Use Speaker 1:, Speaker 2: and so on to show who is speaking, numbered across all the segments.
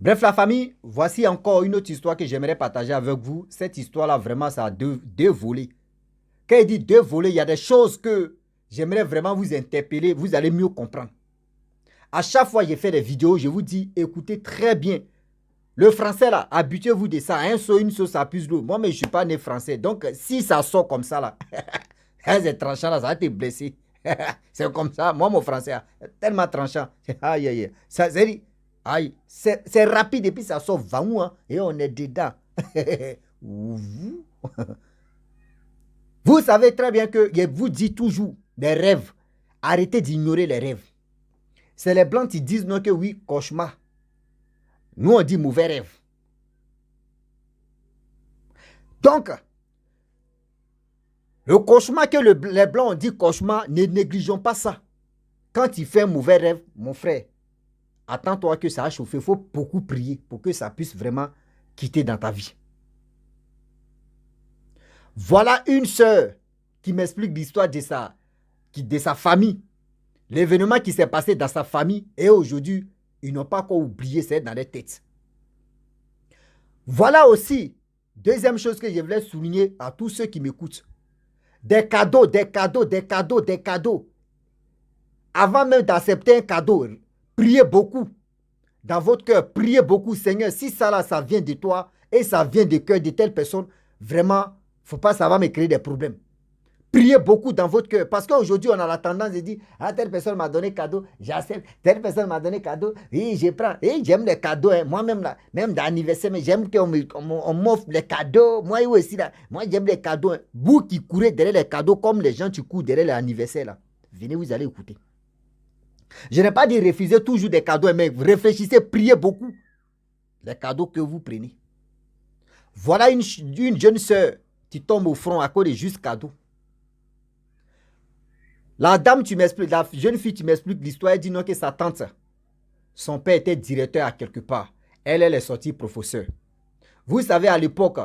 Speaker 1: Bref, la famille, voici encore une autre histoire que j'aimerais partager avec vous. Cette histoire-là, vraiment, ça a deux volets. Quand il dit deux volets, il y a des choses que j'aimerais vraiment vous interpeller. Vous allez mieux comprendre. À chaque fois que j'ai fait des vidéos, je vous dis, écoutez très bien. Le français, là, habituez-vous de ça. Un saut, une sauce, ça puise l'eau. Moi, mais je ne suis pas né français. Donc, si ça sort comme ça, là, c'est tranchant, là, ça va te blesser. C'est comme ça. Moi, mon français, tellement tranchant. Aïe, aïe, aïe. Ça, c'est aïe. C'est rapide et puis ça sort vaou, hein, et on est dedans. Vous savez très bien que je vous dis toujours des rêves. Arrêtez d'ignorer les rêves. C'est les blancs qui disent non que oui, cauchemar. Nous, on dit mauvais rêve. Donc, le cauchemar que les blancs ont dit cauchemar, ne négligeons pas ça. Quand tu fais un mauvais rêve, mon frère, attends-toi que ça a chauffé. Il faut beaucoup prier pour que ça puisse vraiment quitter dans ta vie. Voilà une sœur qui m'explique l'histoire de sa famille. L'événement qui s'est passé dans sa famille. Et aujourd'hui, ils n'ont pas encore oublié, c'est dans leur tête. Voilà aussi, deuxième chose que je voulais souligner à tous ceux qui m'écoutent. Des cadeaux, des cadeaux, des cadeaux, des cadeaux. Avant même d'accepter un cadeau, priez beaucoup. Dans votre cœur, priez beaucoup. Seigneur, si ça là, ça vient de toi et ça vient du cœur de telle personne, vraiment, il ne faut pas, ça va me créer des problèmes. Priez beaucoup dans votre cœur. Parce qu'aujourd'hui, on a la tendance de dire, ah, telle personne m'a donné cadeau, j'accepte. Telle personne m'a donné cadeau, oui, je prends. Et j'aime les cadeaux. Hein. Moi-même, là, même dans l'anniversaire, j'aime qu'on m'offre les cadeaux. Moi aussi, là, moi, j'aime les cadeaux. Hein. Vous qui courez derrière les cadeaux, comme les gens qui courent derrière l'anniversaire, là, venez, vous allez écouter. Je n'ai pas dit refuser toujours des cadeaux, mais réfléchissez, priez beaucoup. Les cadeaux que vous prenez. Voilà une jeune sœur qui tombe au front à cause de juste cadeaux. La dame, tu m'expliques, la jeune fille, tu m'expliques l'histoire, elle dit non que sa tante, son père était directeur à quelque part. Elle est sortie professeure. Vous savez, à l'époque,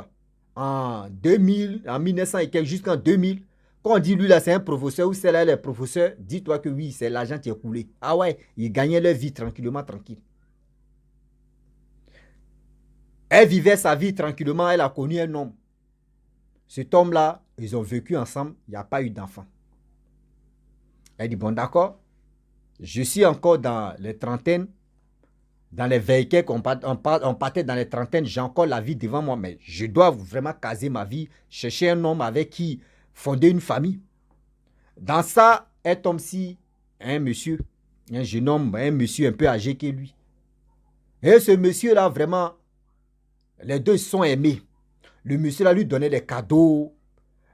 Speaker 1: en 2000, en 1900 et quelques, jusqu'en 2000, quand on dit lui là c'est un professeur ou celle-là elle est professeur, dis-toi que oui, c'est l'argent qui est coulé. Ah ouais, ils gagnaient leur vie tranquillement, tranquille. Elle vivait sa vie tranquillement, elle a connu un homme. Cet homme-là, ils ont vécu ensemble, il n'y a pas eu d'enfant. Elle dit, bon d'accord, je suis encore dans les trentaines, dans les véhicules, on partait dans les trentaines, j'ai encore la vie devant moi, mais je dois vraiment caser ma vie, chercher un homme avec qui fonder une famille. Dans ça, elle tombe si un monsieur, un jeune homme, un monsieur un peu âgé que lui. Et ce monsieur-là, vraiment, les deux se sont aimés. Le monsieur-là lui donnait des cadeaux,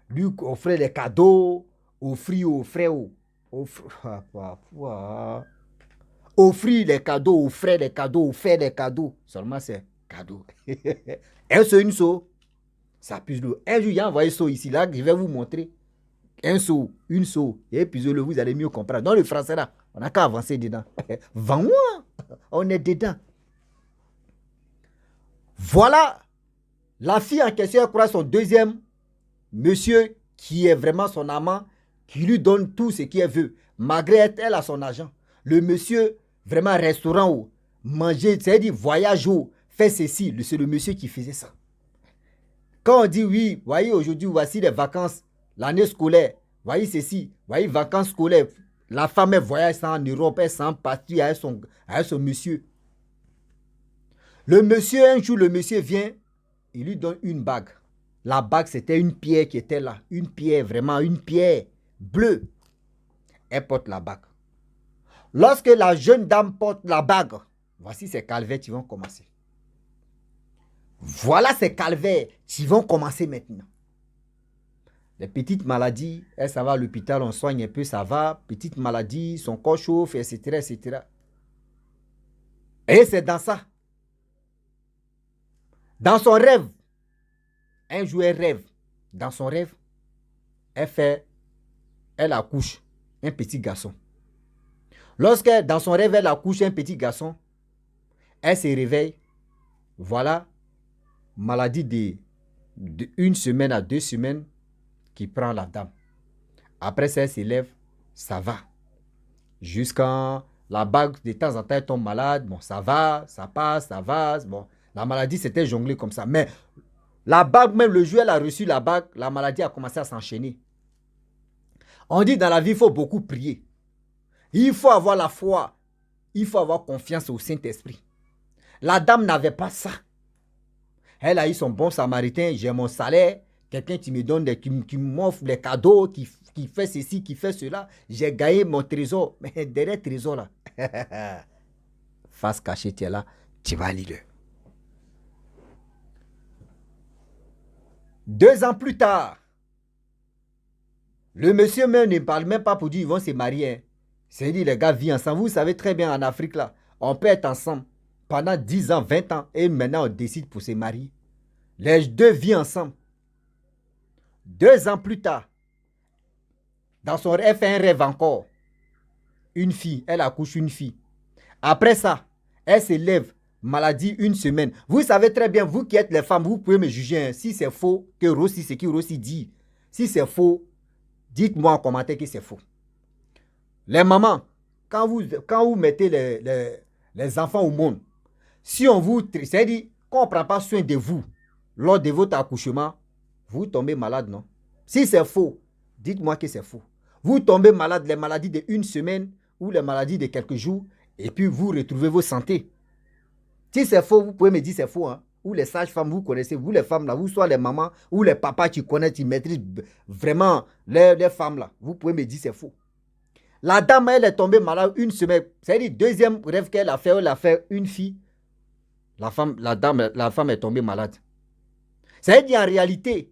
Speaker 1: lui offrait des cadeaux, offrit aux frères, offrir les cadeaux, offrir les cadeaux, offrir les cadeaux. Seulement c'est cadeau. Un seau, une seau, ça puse l'eau. Un jour, il a envoyé seau ici, là, je vais vous montrer. Un seau, une seau, et puis le vous allez mieux comprendre. Dans le français, là, on n'a qu'à avancer dedans. Vends-moi, on est dedans. Voilà, la fille en question, elle croit son deuxième monsieur qui est vraiment son amant, qui lui donne tout ce qu'elle veut. Malgré elle a son argent. Le monsieur, vraiment restaurant ou manger, c'est-à-dire voyage ou fait ceci, c'est le monsieur qui faisait ça. Quand on dit oui, voyez aujourd'hui, voici les vacances, l'année scolaire, voyez ceci, voyez vacances scolaires, la femme elle voyage ça en Europe, elle s'en partie avec son monsieur. Le monsieur, un jour, le monsieur vient, il lui donne une bague. La bague, c'était une pierre qui était là. Une pierre, vraiment une pierre bleue. Elle porte la bague. Lorsque la jeune dame porte la bague, voici ces calvaires qui vont commencer. Voilà ces calvaires qui vont commencer maintenant. Les petites maladies, elle ça va à l'hôpital, on soigne un peu, ça va. Petites maladies, son corps chauffe, etc., etc. Et c'est dans ça. Dans son rêve, un jour elle rêve. Dans son rêve, elle accouche un petit garçon. Lorsque dans son rêve, elle accouche un petit garçon, elle se réveille. Voilà, maladie de 1 semaine à 2 semaines qui prend la dame. Après ça, elle s'élève, ça va. Jusqu'en La bague, de temps en temps, elle tombe malade. Bon, ça va, ça passe, ça va. Bon, la maladie, c'était jonglé comme ça. Mais la bague, même le jour où elle a reçu la bague, la maladie a commencé à s'enchaîner. On dit dans la vie, il faut beaucoup prier. Il faut avoir la foi. Il faut avoir confiance au Saint-Esprit. La dame n'avait pas ça. Elle a eu son bon samaritain, j'ai mon salaire, quelqu'un qui me donne, qui m'offre des cadeaux, qui fait ceci, qui fait cela. J'ai gagné mon trésor. Mais derrière le trésor là, face cachée, tu es là, tu vas lire. 2 ans plus tard, le monsieur même ne parle même pas pour dire qu'ils vont se marier. C'est dit les gars vivent ensemble. Vous savez très bien en Afrique là, on peut être ensemble pendant 10 ans, 20 ans et maintenant on décide pour se marier. Les deux vivent ensemble. 2 ans plus tard, dans son rêve, elle fait un rêve encore. Une fille, elle accouche une fille. Après ça, elle se lève, maladie 1 semaine. Vous savez très bien, vous qui êtes les femmes, vous pouvez me juger hein, si c'est faux, que Rossi, ce que Rossi dit. Si c'est faux, dites-moi en commentaire que c'est faux. Les mamans, quand vous mettez les enfants au monde, si on vous... C'est-à-dire qu'on ne prend pas soin de vous lors de votre accouchement, vous tombez malade, non? Si c'est faux, dites-moi que c'est faux. Vous tombez malade, les maladies de 1 semaine ou les maladies de quelques jours, et puis vous retrouvez vos santé. Si c'est faux, vous pouvez me dire c'est faux. Hein? Ou les sages-femmes, vous connaissez, vous les femmes là, vous soit les mamans ou les papas qui connaissent, qui maîtrisent vraiment les femmes là, vous pouvez me dire c'est faux. La dame, elle est tombée malade 1 semaine. C'est-à-dire, deuxième rêve qu'elle a fait une fille. La femme est tombée malade. C'est-à-dire, en réalité,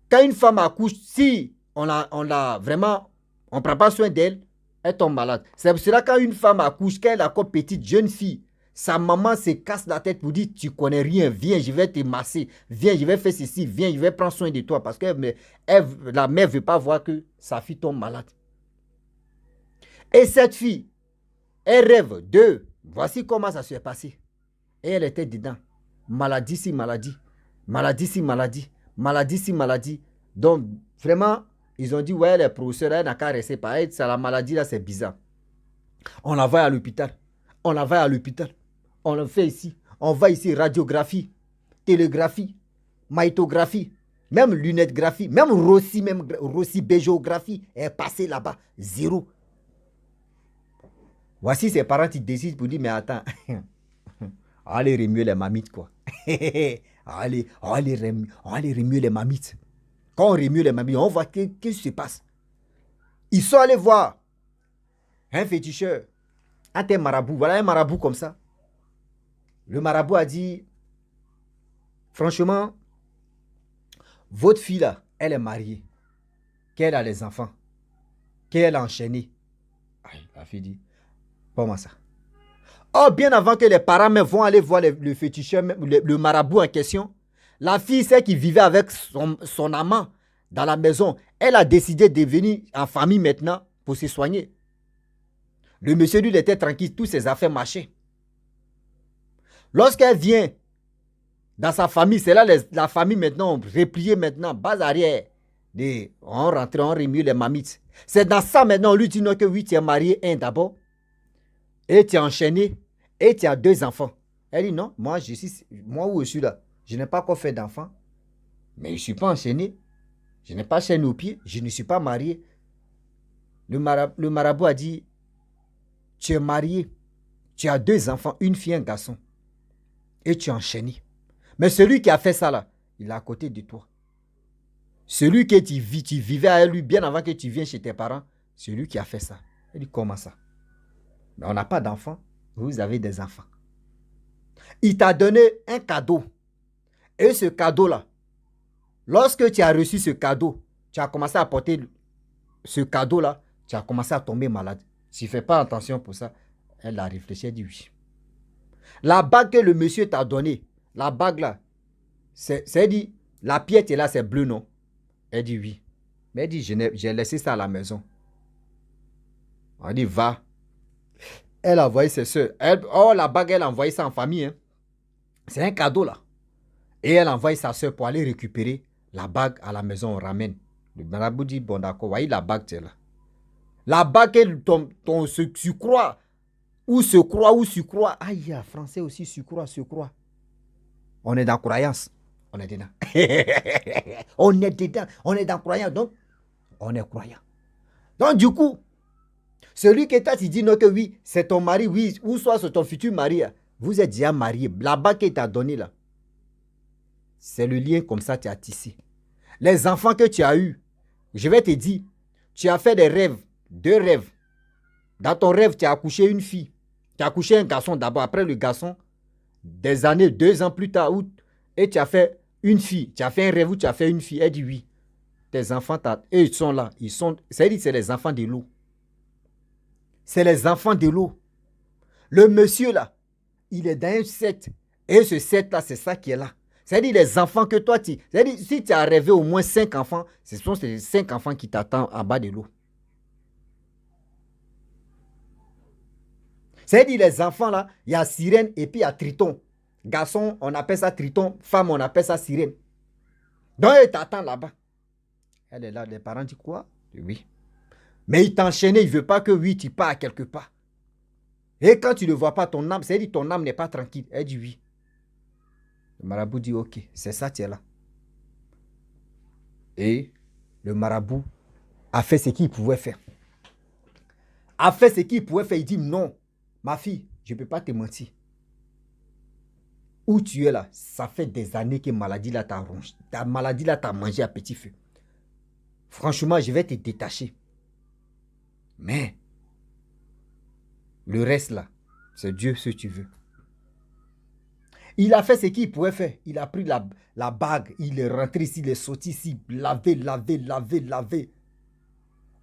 Speaker 1: quand une femme accouche, si on ne prend pas soin d'elle, elle tombe malade. C'est pour cela quand une femme accouche, quand elle est encore petite, jeune fille, sa maman se casse la tête pour dire, tu connais rien, viens, je vais te masser, viens, je vais faire ceci, viens, je vais prendre soin de toi. Parce que la mère ne veut pas voir que sa fille tombe malade. Et cette fille, elle rêve de, voici comment ça s'est passé. Et elle était dedans. Maladie si maladie, maladie si maladie, maladie si maladie. Donc, vraiment, ils ont dit, ouais, les professeurs, elle n'a qu'à rester pareil, c'est la maladie là, c'est bizarre. On la va à l'hôpital. On la va à l'hôpital. On le fait ici. On va ici, radiographie, télégraphie, magnétographie, même lunettegraphie, même Rossi bégeographie est passé là-bas. 0. Voici ses parents qui décident pour dire, mais attends, allez remuer les mamites, quoi. allez remuer les mamites. Quand on remue les mamites, on voit qu'est-ce qui se passe. Ils sont allés voir un féticheur, un marabout. Voilà un marabout comme ça. Le marabout a dit, franchement, votre fille là, elle est mariée, qu'elle a les enfants, qu'elle a enchaîné. La fille dit, comment ça? Oh, bien avant que les parents vont aller voir le féticheur, le marabout en question, la fille, celle qui vivait avec son amant dans la maison, elle a décidé de venir en famille maintenant pour se soigner. Le monsieur, lui, il était tranquille, toutes ses affaires marchaient. Lorsqu'elle vient dans sa famille, c'est là la famille maintenant, repliée maintenant, base arrière. On rentre, on remue les mamites. C'est dans ça maintenant, on lui dit non que oui, tu es marié un d'abord. Et tu es enchaîné. Et tu as 2 enfants. Elle dit non, moi où je suis là, je n'ai pas encore fait d'enfants. Mais je ne suis pas enchaîné. Je n'ai pas chaîne aux pieds. Je ne suis pas marié. Le marabout a dit, tu es marié. Tu as 2 enfants, une fille et un garçon. Et tu es enchaîné. Mais celui qui a fait ça là, il est à côté de toi. Celui que tu vivais avec lui bien avant que tu viennes chez tes parents, c'est lui qui a fait ça. Il dit comment ça? Mais on n'a pas d'enfants. Vous avez des enfants. Il t'a donné un cadeau. Et ce cadeau-là, lorsque tu as reçu ce cadeau, tu as commencé à porter ce cadeau-là, tu as commencé à tomber malade. Tu ne fais pas attention pour ça. Elle a réfléchi, elle dit oui. La bague que le monsieur t'a donnée, la bague là, c'est dit, la pièce est là, c'est bleu, non? Elle dit oui. Mais elle dit, j'ai laissé ça à la maison. On dit, va. Elle a envoyé ses soeurs. La bague, elle a envoyé ça en famille. Hein. C'est un cadeau là. Et elle a envoyé sa soeur pour aller récupérer la bague à la maison. On ramène. Le marabout dit, bon d'accord, voyez la bague, c'est là. Là-bas, que ton se croit, ou se croit, ou se croit. Aïe, français aussi, se croit, se croit. On est dans croyance. On est dedans. On est dedans. On est dans croyance. Donc, on est croyant. Donc, du coup, celui qui t'a dit non que oui, c'est ton mari, oui, ou soit c'est ton futur mari, vous êtes déjà marié. Là-bas qu'il t'a donné là, c'est le lien comme ça que tu as tissé. Les enfants que tu as eus, je vais te dire, tu as fait des rêves, 2 rêves. Dans ton rêve, tu as accouché une fille. Tu as accouché un garçon d'abord. Après le garçon, des années, 2 ans plus tard, et tu as fait une fille. Tu as fait un rêve où tu as fait une fille. Elle dit oui. Tes enfants, eux, ils sont là. C'est les enfants de l'eau. C'est les enfants de l'eau. Le monsieur là, il est dans un set. Et ce set là, c'est ça qui est là. C'est-à-dire les enfants que toi, c'est-à-dire si tu as rêvé au moins 5 enfants, ce sont ces 5 enfants qui t'attendent en bas de l'eau. C'est-à-dire les enfants là, il y a sirène et puis il y a triton. Garçon, on appelle ça triton. Femme, on appelle ça sirène. Donc, il t'attend là-bas. Elle est là, les parents disent quoi? Oui. Mais il t'enchaîne, il ne veut pas que oui, tu pars quelque part. Et quand tu ne vois pas ton âme, c'est-à-dire ton âme n'est pas tranquille. Elle dit oui. Le marabout dit ok, c'est ça, tu es là. Et le marabout a fait ce qu'il pouvait faire. A fait ce qu'il pouvait faire. Il dit non, ma fille, je ne peux pas te mentir. Où tu es là, ça fait des années que maladie là t'a rongé. Ta maladie là t'a mangé à petit feu. Franchement, je vais te détacher. Mais le reste là, c'est Dieu si tu veux. Il a fait ce qu'il pouvait faire. Il a pris la bague, il est rentré ici, il est sorti ici, lavé.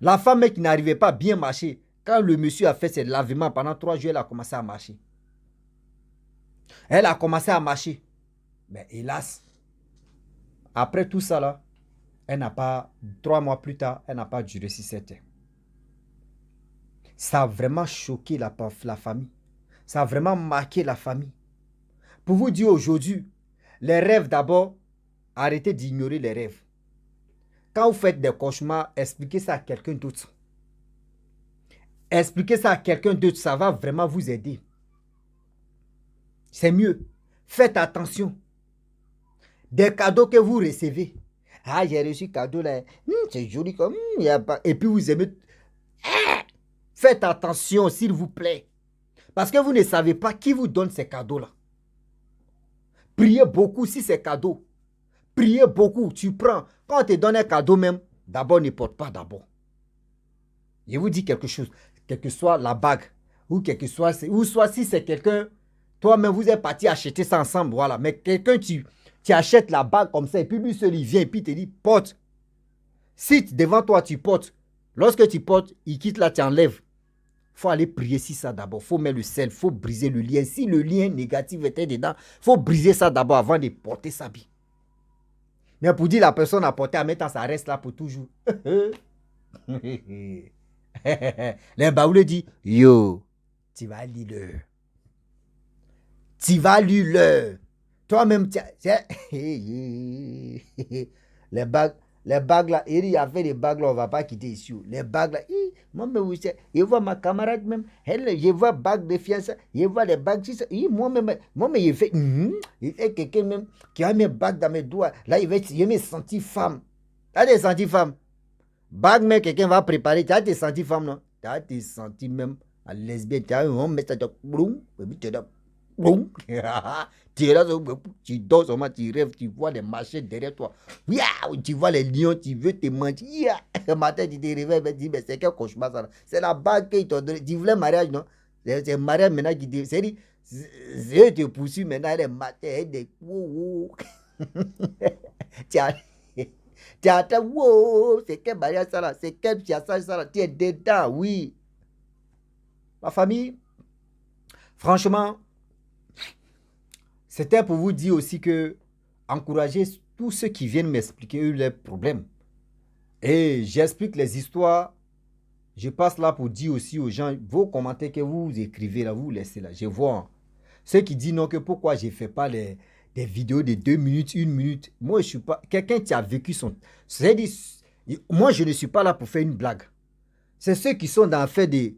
Speaker 1: La femme qui n'arrivait pas à bien marcher, quand le monsieur a fait ses lavements pendant 3 jours, elle a commencé à marcher. Elle a commencé à marcher. Mais hélas, après tout ça là, elle n'a pas, 3 mois plus tard, elle n'a pas duré 6-7 ans. Ça a vraiment choqué la famille. Ça a vraiment marqué la famille. Pour vous dire aujourd'hui, les rêves d'abord, arrêtez d'ignorer les rêves. Quand vous faites des cauchemars, expliquez ça à quelqu'un d'autre. Expliquez ça à quelqu'un d'autre, ça va vraiment vous aider. C'est mieux. Faites attention. Des cadeaux que vous recevez. Ah, j'ai reçu cadeau là. C'est joli comme. Et puis vous aimez. Faites attention, s'il vous plaît. Parce que vous ne savez pas qui vous donne ces cadeaux-là. Priez beaucoup si c'est cadeau. Priez beaucoup, tu prends. Quand on te donne un cadeau même, d'abord ne porte pas d'abord. Je vous dis quelque chose. Quelle que soit la bague, ou soit si c'est quelqu'un, toi-même vous êtes parti acheter ça ensemble, voilà. Mais quelqu'un, tu achètes la bague comme ça, et puis lui seul, il vient, et puis il te dit, porte. Si devant toi, tu portes, lorsque tu portes, il quitte là, tu enlèves. Il faut aller prier si ça d'abord. Il faut mettre le sel, il faut briser le lien. Si le lien négatif était dedans, il faut briser ça d'abord avant de porter sa vie. Mais pour dire la personne à porter, en mettant ça reste là pour toujours. Les baoulés disent, yo, tu vas lire le. Tu vas lire le. Toi-même, les bagues là, il y a fait des bagues là, on ne va pas quitter ici. Les bagues là, moi-même, je vois ma camarade même, je vois bague de fiançailles, je vois les bagues, moi-même, il fait quelqu'un même qui a mes bagues dans mes doigts. Là, il me sentir femme. Tu as des sentis femme. Bague, mais quelqu'un va préparer, tu as des sentis femme, non? Tu as des sentis même à lesbienne, tu as un message de boum, tu es là. Boum. Tu es là, tu dors seulement, tu rêves, tu vois les marchés derrière toi. Tu vois les lions, tu veux te manger. Le matin, tu te réveilles, tu dis, mais c'est quel cauchemar ça? C'est la bague qu'ils t'ont donné. Tu voulais mariage, non? C'est le mariage maintenant qui dit, c'est-à-dire, je te poursuis maintenant, les matins, des tu attends, wow, c'est quel mariage ça là? C'est quel fiançailles ça là? Tu es dedans, oui. Ma famille, franchement, c'était pour vous dire aussi que encouragez tous ceux qui viennent m'expliquer leurs problèmes. Et j'explique les histoires. Je passe là pour dire aussi aux gens, vos commentaires que vous écrivez là, vous laissez là. Je vois ceux qui disent non, que pourquoi je ne fais pas des vidéos de 2 minutes, 1 minute. Moi, je ne suis pas quelqu'un qui a vécu son. C'est-à-dire, moi, je ne suis pas là pour faire une blague. C'est ceux qui sont dans fait des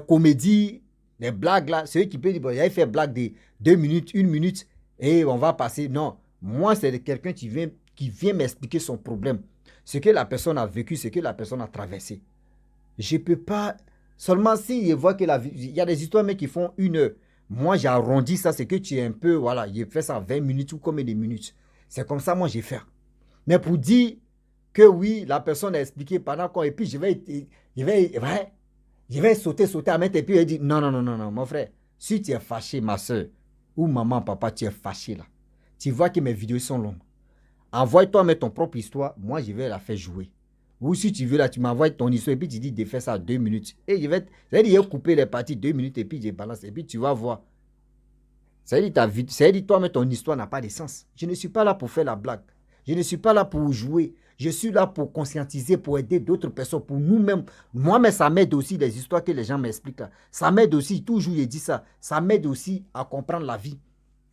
Speaker 1: comédies, des blagues là. Ceux qui peuvent dire, bon, il a fait blague de 2 minutes, 1 minute, et on va passer. Non, moi, c'est quelqu'un qui vient m'expliquer son problème. Ce que la personne a vécu, ce que la personne a traversé. Je ne peux pas... Seulement si je vois que il y a des histoires mais qui font 1 heure. Moi, j'ai arrondi ça, c'est que tu es un peu... Voilà, j'ai fait ça 20 minutes ou combien de minutes. C'est comme ça, moi, j'ai fait. Mais pour dire que oui, la personne a expliqué pendant quoi, et puis je vais sauter à mettre, et puis elle dit, non, non, non, non, non, mon frère, si tu es fâché, ma soeur, ou maman, papa, tu es fâché là, tu vois que mes vidéos sont longues, envoie-toi mettre ton propre histoire, moi, je vais la faire jouer. Ou si tu veux là, tu m'envoies ton histoire, et puis tu dis de faire ça à 2 minutes. Et je vais couper les parties 2 minutes, et puis je balance, et puis tu vas voir. Ça veut dire toi, mais ton histoire n'a pas de sens. Je ne suis pas là pour faire la blague. Je ne suis pas là pour jouer. Je suis là pour conscientiser, pour aider d'autres personnes, pour nous-mêmes. Moi-même, ça m'aide aussi les histoires que les gens m'expliquent. Ça m'aide aussi, toujours je dis ça, ça m'aide aussi à comprendre la vie.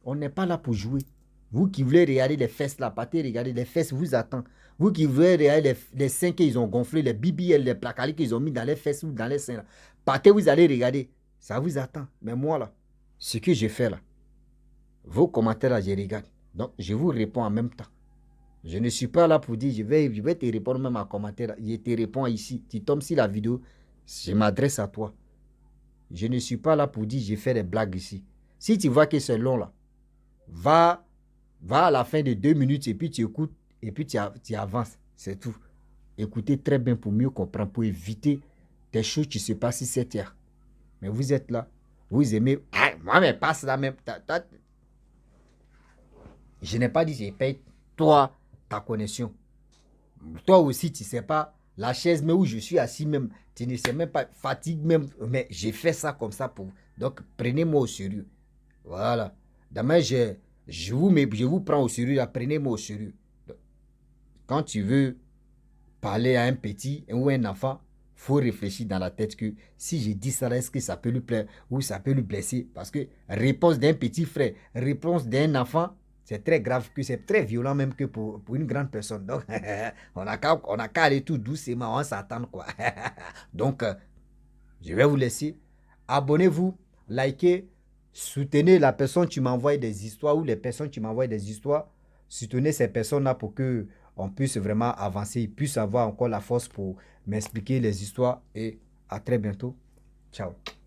Speaker 1: On n'est pas là pour jouer. Vous qui voulez regarder les fesses là, partez regarder les fesses, vous attend. Vous qui voulez regarder les seins qu'ils ont gonflés, les BBL, les placalis qu'ils ont mis dans les fesses ou dans les seins là, partez, vous allez regarder. Ça vous attend. Mais moi là, ce que j'ai fait là, vos commentaires là, je regarde. Donc, je vous réponds en même temps. Je ne suis pas là pour dire, je vais te répondre même en commentaire. Je te réponds ici. Tu tombes sur la vidéo, je m'adresse à toi. Je ne suis pas là pour dire, je fais des blagues ici. Si tu vois que c'est long là, va à la fin de 2 minutes et puis tu écoutes et puis tu avances. C'est tout. Écoutez très bien pour mieux comprendre, pour éviter des choses qui se passent sur cette terre. Mais vous êtes là, vous aimez. Ah, moi, mais passe là même. Je n'ai pas dit, je paye toi ta connexion. Toi aussi, tu ne sais pas la chaise mais où je suis assis même. Tu ne sais même pas, fatigue même. Mais j'ai fait ça comme ça pour. Donc, prenez-moi au sérieux. Voilà. Demain, je vous prends au sérieux. Prenez-moi au sérieux. Donc, quand tu veux parler à un petit ou un enfant, il faut réfléchir dans la tête que si je dis ça, est-ce que ça peut lui plaire ou ça peut lui blesser? Parce que réponse d'un petit frère, réponse d'un enfant, c'est très grave, que c'est très violent même que pour une grande personne. Donc, on n'a qu'à aller tout doucement, on s'attend quoi. Donc, je vais vous laisser. Abonnez-vous, likez, soutenez la personne qui m'envoie des histoires ou les personnes qui m'envoient des histoires. Soutenez ces personnes-là pour que on puisse vraiment avancer, ils puissent avoir encore la force pour m'expliquer les histoires. Et à très bientôt. Ciao.